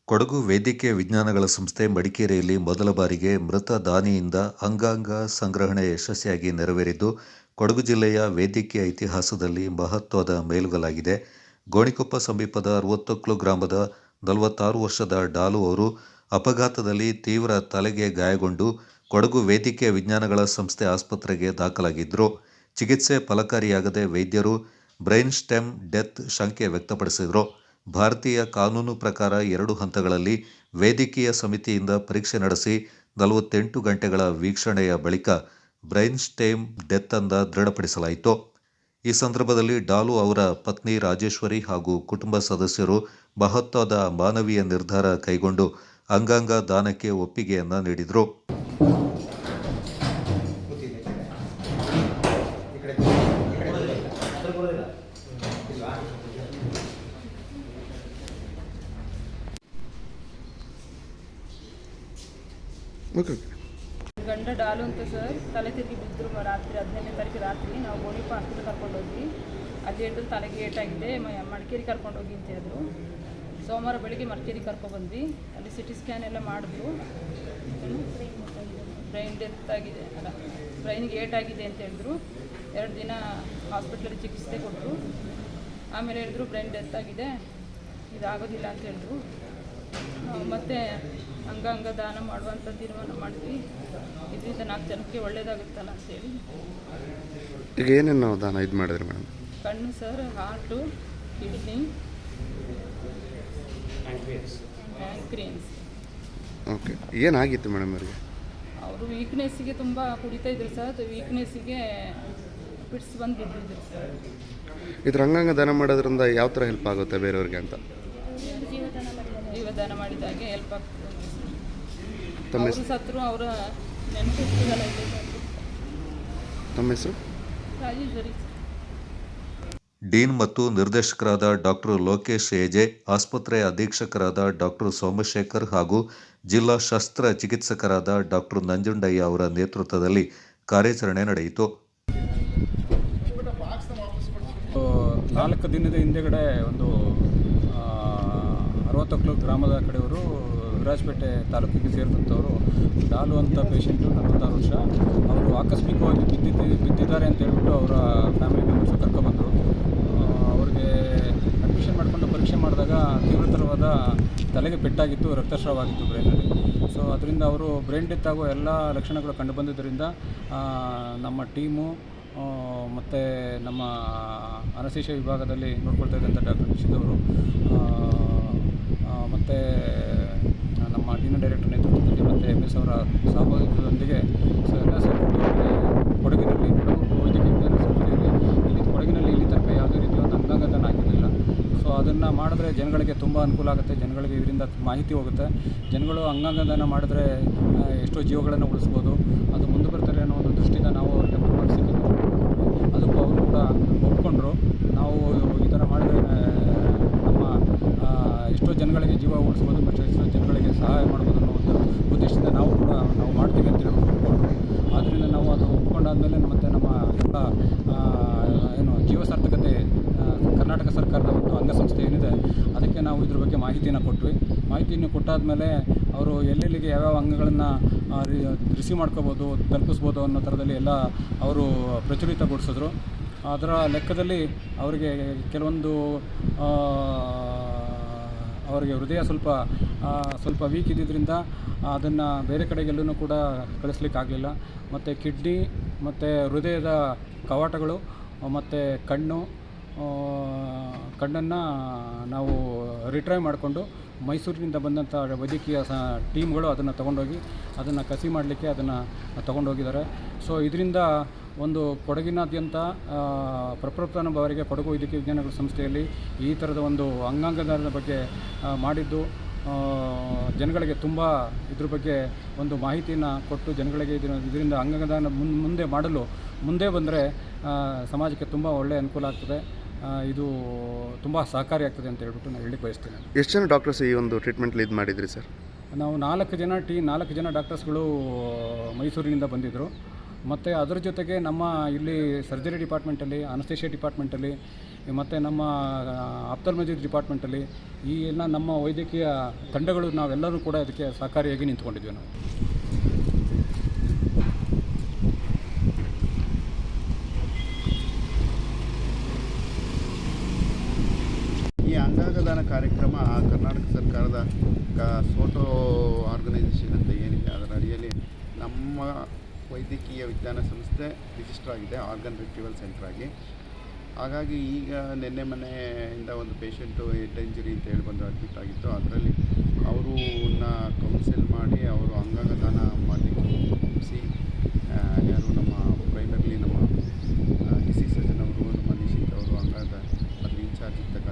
ಕೊಡಗು ವೈದ್ಯಕೀಯ ವಿಜ್ಞಾನಗಳ ಸಂಸ್ಥೆ ಮಡಿಕೇರಿಯಲ್ಲಿ ಮೊದಲ ಬಾರಿಗೆ ಮೃತ ದಾನಿಯಿಂದ ಅಂಗಾಂಗ ಸಂಗ್ರಹಣೆ ಯಶಸ್ವಿಯಾಗಿ ನೆರವೇರಿದ್ದು, ಕೊಡಗು ಜಿಲ್ಲೆಯ ವೈದ್ಯಕೀಯ ಇತಿಹಾಸದಲ್ಲಿ ಮಹತ್ವದ ಮೈಲುಗಲ್ಲಾಗಿದೆ. ಗೋಣಿಕೊಪ್ಪ ಸಮೀಪದ 60 ಗ್ರಾಮದ 46 ವರ್ಷದ ಡಾಲು ಅವರು ಅಪಘಾತದಲ್ಲಿ ತೀವ್ರ ತಲೆಗೆ ಗಾಯಗೊಂಡು ಕೊಡಗು ವೈದ್ಯಕೀಯ ವಿಜ್ಞಾನಗಳ ಸಂಸ್ಥೆ ಆಸ್ಪತ್ರೆಗೆ ದಾಖಲಾಗಿದ್ದರು. ಚಿಕಿತ್ಸೆ ಫಲಕಾರಿಯಾಗದೆ ವೈದ್ಯರು ಬ್ರೈನ್ ಸ್ಟೆಮ್ ಡೆತ್ ಶಂಕೆ ವ್ಯಕ್ತಪಡಿಸಿದರು. ಭಾರತೀಯ ಕಾನೂನು ಪ್ರಕಾರ 2 ಹಂತಗಳಲ್ಲಿ ವೈದ್ಯಕೀಯ ಸಮಿತಿಯಿಂದ ಪರೀಕ್ಷೆ ನಡೆಸಿ 48 ಗಂಟೆಗಳ ವೀಕ್ಷಣೆಯ ಬಳಿಕ ಬ್ರೈನ್ ಸ್ಟೆಮ್ ಡೆತ್ ಅಂತ ದೃಢಪಡಿಸಲಾಯಿತು. ಈ ಸಂದರ್ಭದಲ್ಲಿ ಡಾಲು ಅವರ ಪತ್ನಿ ರಾಜೇಶ್ವರಿ ಹಾಗೂ ಕುಟುಂಬ ಸದಸ್ಯರು ಮಹತ್ವದ ಮಾನವೀಯ ನಿರ್ಧಾರ ಕೈಗೊಂಡು ಅಂಗಾಂಗ ದಾನಕ್ಕೆ ಒಪ್ಪಿಗೆಯನ್ನ ನೀಡಿದರು. ಗಂಡ ಡಾಲು ಅಂತ ಸರ್ ತಲೆ ತಿರುಗಿ ಬಿದ್ದರು. ರಾತ್ರಿ 15ನೇ ತಾರೀಕು ರಾತ್ರಿ ನಾವು ಗೋಣಿಪ್ಪ ಹಾಸ್ಪಿಟಲ್ ಕರ್ಕೊಂಡೋಗಿ ಅಲ್ಲಿ ಹೇಳಿದ್ರು ತಲೆಗೆ ಏಟಾಗಿದೆ, ಮಡಿಕೇರಿ ಕರ್ಕೊಂಡೋಗಿ ಅಂತ ಹೇಳಿದ್ರು. ಸೋಮವಾರ ಬೆಳಿಗ್ಗೆ ಮಡಿಕೇರಿ ಕರ್ಕೊಬಂದ್ವಿ. ಅಲ್ಲಿ ಸಿಟಿ ಸ್ಕ್ಯಾನ್ ಎಲ್ಲ ಮಾಡಿದ್ರು. ಬ್ರೈನ್ ಡೆತ್ ಆಗಿದೆ, ಅಲ್ಲ ಬ್ರೈನ್ಗೆ ಏಟಾಗಿದೆ ಅಂತ ಹೇಳಿದ್ರು. 2 ದಿನ ಹಾಸ್ಪಿಟ್ಲಲ್ಲಿ ಚಿಕಿತ್ಸೆ ಕೊಟ್ಟರು. ಆಮೇಲೆ ಹೇಳಿದ್ರು ಬ್ರೈನ್ ಡೆತ್ ಆಗಿದೆ, ಇದಾಗೋದಿಲ್ಲ ಅಂತ ಹೇಳಿದ್ರು. ನಾವು ಮತ್ತೆ ಅಂಗಾಂಗ ದಾನ ಮಾಡುವಂಥ ತೀರ್ಮಾನ ಮಾಡಿದ್ವಿ. ಇದರಿಂದ 4 ಜನಕ್ಕೆ ಒಳ್ಳೆಯದಾಗುತ್ತಲ್ಲ ಅಂತೇಳಿ. ಈಗ ಏನೇನು ದಾನ ಇದು ಮಾಡಿದ್ರಿ ಮೇಡಮ್? ಕಣ್ಣು ಸರ್, ಹಾರ್ಟು, ಕಿಡ್ನಿ, ಪ್ಯಾಂಕ್ರಿಯನ್ಸ್. ಓಕೆ, ಏನಾಗಿತ್ತು ಮೇಡಮ್ ಅವರಿಗೆ? ಅವರು ವೀಕ್ನೆಸ್ಸಿಗೆ ತುಂಬ ಕುಡಿತಾ ಇದ್ರು ಸರ್. ಅದು ವೀಕ್ನೆಸ್ಸಿಗೆ ಫಿಟ್ಸ್ ಬಂದು ಬಿದ್ದಿದ್ರು ಸರ್. ಇದ್ರ ಅಂಗಾಂಗ ದಾನ ಮಾಡೋದ್ರಿಂದ ಯಾವ ಥರ ಹೆಲ್ಪ್ ಆಗುತ್ತೆ ಬೇರೆಯವ್ರಿಗೆ ಅಂತ? ಜೀವದಾನ ಮಾಡಿದಾಗೆ ಹೆಲ್ಪ್ ಆಗ್ತದೆ. ತಮ್ಮ ಅವರು ಸತ್ರು, ಅವರ ನೆನಪಿರ್ತದಲ್ಲ. ತಮ್ಮ ಹೆಸರು? ರಾಜೇಶ್ವರಿ. ಡೀನ್ ಮತ್ತು ನಿರ್ದೇಶಕರಾದ ಡಾಕ್ಟರ್ ಲೋಕೇಶ್ ಎಜೆ, ಆಸ್ಪತ್ರೆ ಅಧೀಕ್ಷಕರಾದ ಡಾಕ್ಟರ್ ಸೋಮಶೇಖರ್ ಹಾಗೂ ಜಿಲ್ಲಾ ಶಸ್ತ್ರ ಚಿಕಿತ್ಸಕರಾದ ಡಾಕ್ಟರ್ ನಂಜುಂಡಯ್ಯ ಅವರ ನೇತೃತ್ವದಲ್ಲಿ ಕಾರ್ಯಾಚರಣೆ ನಡೆಯಿತು. 4 ದಿನದ ಹಿಂದೆಗಡೆ ಒಂದು 60 ಗ್ರಾಮದ ಕಡೆಯವರು ವಿರಾಜಪೇಟೆ ತಾಲೂಕಿಗೆ ಸೇರಿದಂಥವರು ಡಾಲು ಅಂತ ಪೇಷೆಂಟು 46 ವರ್ಷ. ಅವರು ಆಕಸ್ಮಿಕವಾಗಿ ಬಿದ್ದಿದ್ದಾರೆ ಅಂತ ಹೇಳ್ಬಿಟ್ಟು ಅವರ ಫ್ಯಾಮಿಲಿ ಮೆಂಬರ್ಸು ಕರ್ಕೊಬಂದರು. ಅವ್ರಿಗೆ ಅಡ್ಮಿಷನ್ ಮಾಡಿಕೊಂಡು ಪರೀಕ್ಷೆ ಮಾಡಿದಾಗ ತೀವ್ರತರವಾದ ತಲೆಗೆ ಪೆಟ್ಟಾಗಿತ್ತು, ರಕ್ತಸ್ರಾವವಾಗಿತ್ತು ಬ್ರೈನಲ್ಲಿ. ಸೊ ಅದರಿಂದ ಅವರು ಬ್ರೈನ್ ಡೆತ್ ಆಗೋ ಎಲ್ಲ ಲಕ್ಷಣಗಳು ಕಂಡು ಬಂದಿದ್ದರಿಂದ ನಮ್ಮ ಟೀಮು ಮತ್ತು ನಮ್ಮ ಅನಸ್ತೇಷಿಯಾ ವಿಭಾಗದಲ್ಲಿ ನೋಡ್ಕೊಳ್ತಾ ಇದ್ದಂಥ ಡಾಕ್ಟರ್ ನಿಶಿತ್ ಅವರು ಮತ್ತು ನಮ್ಮ ಡೀನ್ ಡೈರೆಕ್ಟರ್ ನೇತೃತ್ವದಲ್ಲಿ ಮತ್ತು MS ಅವರ ಸಹಭಾಗಿತ್ವದೊಂದಿಗೆ ಎಲ್ಲ ಸೇರಿಕೊಂಡು ಕೊಡಗಿನಲ್ಲಿ ಕೊಡಗು ವೈದ್ಯಕೀಯ ವಿಜ್ಞಾನ ಸಂಸ್ಥೆಯಲ್ಲಿ ಕೊಡಗಿನಲ್ಲಿ ಇಲ್ಲಿ ತನಕ ಯಾವುದೇ ರೀತಿಯಾದ ಅಂಗಾಂಗ ದಾನ ಆಗಿರಲಿಲ್ಲ. ಸೊ ಅದನ್ನು ಮಾಡಿದ್ರೆ ಜನಗಳಿಗೆ ತುಂಬ ಅನುಕೂಲ ಆಗುತ್ತೆ. ಜನಗಳಿಗೆ ಇದರಿಂದ ಮಾಹಿತಿ ಹೋಗುತ್ತೆ. ಜನಗಳು ಅಂಗಾಂಗ ದಾನ ಮಾಡಿದ್ರೆ ಎಷ್ಟೋ ಜೀವಗಳನ್ನು ಉಳಿಸ್ಬೋದು. ಅದು ಮುಂದೆ ಬರ್ತಾರೆ ಅನ್ನೋ ಒಂದು ದೃಷ್ಟಿಯಿಂದ ನಾವು ಅವ್ರಿಗೆ ಮನವರಿಸಿದ್ದು. ಅದಕ್ಕೂ ಅವರು ಕೂಡ ಒಪ್ಕೊಂಡ್ರು. ನಾವು ಈ ಥರ ಮಾಡಿದ್ರೆ ನಮ್ಮ ಎಷ್ಟೋ ಜನಗಳಿಗೆ ಜೀವ ಉಳಿಸ್ಬೋದು ಮತ್ತು ಎಷ್ಟೋ ಜನಗಳಿಗೆ ಸಹಾಯ ಮಾಡ್ಬೋದು ಅನ್ನೋ ಒಂದು ಉದ್ದೇಶದಿಂದ ನಾವು ಮಾಡ್ತೀವಿ ಅಂತೇಳಿ ಒಪ್ಕೊಂಡ್ರು. ಆದ್ದರಿಂದ ನಾವು ಅದು ಒಪ್ಕೊಂಡಾದ್ಮೇಲೆ ಮತ್ತು ನಮ್ಮ ಎಲ್ಲ ಜೀವ ಸಾರ್ಥಕತೆ ಕರ್ನಾಟಕ ಸರ್ಕಾರದ ಒಂದು ಅಂಗಸಂಸ್ಥೆ ಏನಿದೆ ಅದಕ್ಕೆ ನಾವು ಇದ್ರ ಬಗ್ಗೆ ಮಾಹಿತಿಯನ್ನು ಕೊಟ್ವಿ. ಮಾಹಿತಿಯನ್ನು ಕೊಟ್ಟಾದಮೇಲೆ ಅವರು ಎಲ್ಲೆಲ್ಲಿಗೆ ಯಾವ್ಯಾವ ಅಂಗಗಳನ್ನು ರಿಸೀವ್ ಮಾಡ್ಕೋಬೋದು, ತಲುಪಿಸ್ಬೋದು ಅನ್ನೋ ಥರದಲ್ಲಿ ಎಲ್ಲ ಅವರು ಪ್ರಚಲಿತಗೊಳಿಸಿದ್ರು. ಅದರ ಲೆಕ್ಕದಲ್ಲಿ ಅವರಿಗೆ ಕೆಲವೊಂದು ಅವರಿಗೆ ಹೃದಯ ಸ್ವಲ್ಪ ವೀಕ್ ಇದ್ದಿದ್ದರಿಂದ ಅದನ್ನು ಬೇರೆ ಕಡೆಗೆಲ್ಲೂ ಕೂಡ ಕಳಿಸ್ಲಿಕ್ಕಾಗಲಿಲ್ಲ. ಮತ್ತು ಕಿಡ್ನಿ ಮತ್ತು ಹೃದಯದ ಕವಾಟಗಳು ಮತ್ತು ಕಣ್ಣನ್ನು ನಾವು ರಿಟ್ರೈವ್ ಮಾಡಿಕೊಂಡು ಮೈಸೂರಿನಿಂದ ಬಂದಂಥ ವೈದ್ಯಕೀಯ ಟೀಮ್ಗಳು ಅದನ್ನು ತೊಗೊಂಡೋಗಿ ಅದನ್ನು ಕಸಿ ಮಾಡಲಿಕ್ಕೆ ಅದನ್ನು ತೊಗೊಂಡೋಗಿದ್ದಾರೆ. ಸೊ ಇದರಿಂದ ಒಂದು ಕೊಡಗಿನಾದ್ಯಂತ ಪ್ರಪ್ರಥಮ ಬಾರಿಗೆ ಕೊಡಗು ವೈದ್ಯಕೀಯ ವಿಜ್ಞಾನಗಳ ಸಂಸ್ಥೆಯಲ್ಲಿ ಈ ಥರದ ಒಂದು ಅಂಗಾಂಗದಾನದ ಬಗ್ಗೆ ಮಾಡಿದ್ದು ಜನಗಳಿಗೆ ತುಂಬ ಇದ್ರ ಬಗ್ಗೆ ಒಂದು ಮಾಹಿತಿಯನ್ನು ಕೊಟ್ಟು ಜನಗಳಿಗೆ ಇದರಿಂದ ಅಂಗಾಂಗದಾನ ಮುಂದೆ ಬಂದರೆ ಸಮಾಜಕ್ಕೆ ತುಂಬ ಒಳ್ಳೆಯ ಅನುಕೂಲ ಆಗ್ತದೆ. ಇದು ತುಂಬ ಸಹಕಾರಿಯಾಗ್ತದೆ ಅಂತ ಹೇಳ್ಬಿಟ್ಟು ನಾನು ಹೇಳಲಿಕ್ಕೆ ಬಯಸ್ತೇನೆ. ಎಷ್ಟು ಜನ ಡಾಕ್ಟರ್ಸ್ ಈ ಒಂದು ಟ್ರೀಟ್ಮೆಂಟ್ಲಿ ಇದು ಮಾಡಿದ್ರಿ ಸರ್? ನಾವು 4 ಜನ ಡಾಕ್ಟರ್ಸ್ಗಳು ಮೈಸೂರಿನಿಂದ ಬಂದಿದ್ದರು. ಮತ್ತು ಅದರ ಜೊತೆಗೆ ನಮ್ಮ ಇಲ್ಲಿ ಸರ್ಜರಿ ಡಿಪಾರ್ಟ್ಮೆಂಟಲ್ಲಿ, ಅನಸ್ತೇಷಿಯಾ ಡಿಪಾರ್ಟ್ಮೆಂಟಲ್ಲಿ ಮತ್ತು ನಮ್ಮ ಆಪ್ಥಾಲ್ಮಾಲಜಿ ಡಿಪಾರ್ಟ್ಮೆಂಟಲ್ಲಿ ಈ ಎಲ್ಲ ನಮ್ಮ ವೈದ್ಯಕೀಯ ತಂಡಗಳು ನಾವೆಲ್ಲರೂ ಕೂಡ ಅದಕ್ಕೆ ಸಹಕಾರಿಯಾಗಿ ನಿಂತ್ಕೊಂಡಿದ್ದೀವಿ ನಾವು. ಈ ಅಂಗಾಂಗದಾನ ಕಾರ್ಯಕ್ರಮ ಕರ್ನಾಟಕ ಸರ್ಕಾರದ ಸೋಟೋ ಆರ್ಗನೈಸೇಷನ್ ಅಂತ ಏನಿದೆ ಅದರ ಅಡಿಯಲ್ಲಿ ನಮ್ಮ ವೈದ್ಯಕೀಯ ವಿಜ್ಞಾನ ಸಂಸ್ಥೆ ರಿಜಿಸ್ಟರ್ ಆಗಿದೆ ಆರ್ಗನ್ ರಿಟ್ರೀವಲ್ ಸೆಂಟರ್ ಆಗಿ. ಹಾಗಾಗಿ ಈಗ ನಿನ್ನೆ ಮೊನ್ನೆಯಿಂದ ಒಂದು ಪೇಷಂಟು ಹೆಡ್ ಇಂಜರಿ ಅಂತ ಹೇಳಿ ಬಂದು ಅಡ್ಮಿಟ್ ಆಗಿತ್ತು. ಅದರಲ್ಲಿ ಅವರನ್ನ ಕೌನ್ಸಿಲ್ ಮಾಡಿ ಅವರು ಅಂಗಾಂಗ ದಾನ ಮಾಡಲಿಕ್ಕೆ ಒಪ್ಪಿಸಿ ಯಾರು ನಮ್ಮ ಪ್ರೈಮರ್ಲಿ ನಮ್ಮ ಡಿಸಿ ಸರ್ಜನ್ ಅವರು, ನಮ್ಮ ನಿಶಿತ್ ಅವರು, ಅಂಗಾಂಗ ಅದ್ರ ಇನ್ಚಾರ್ಜ್ ಇದ್ದ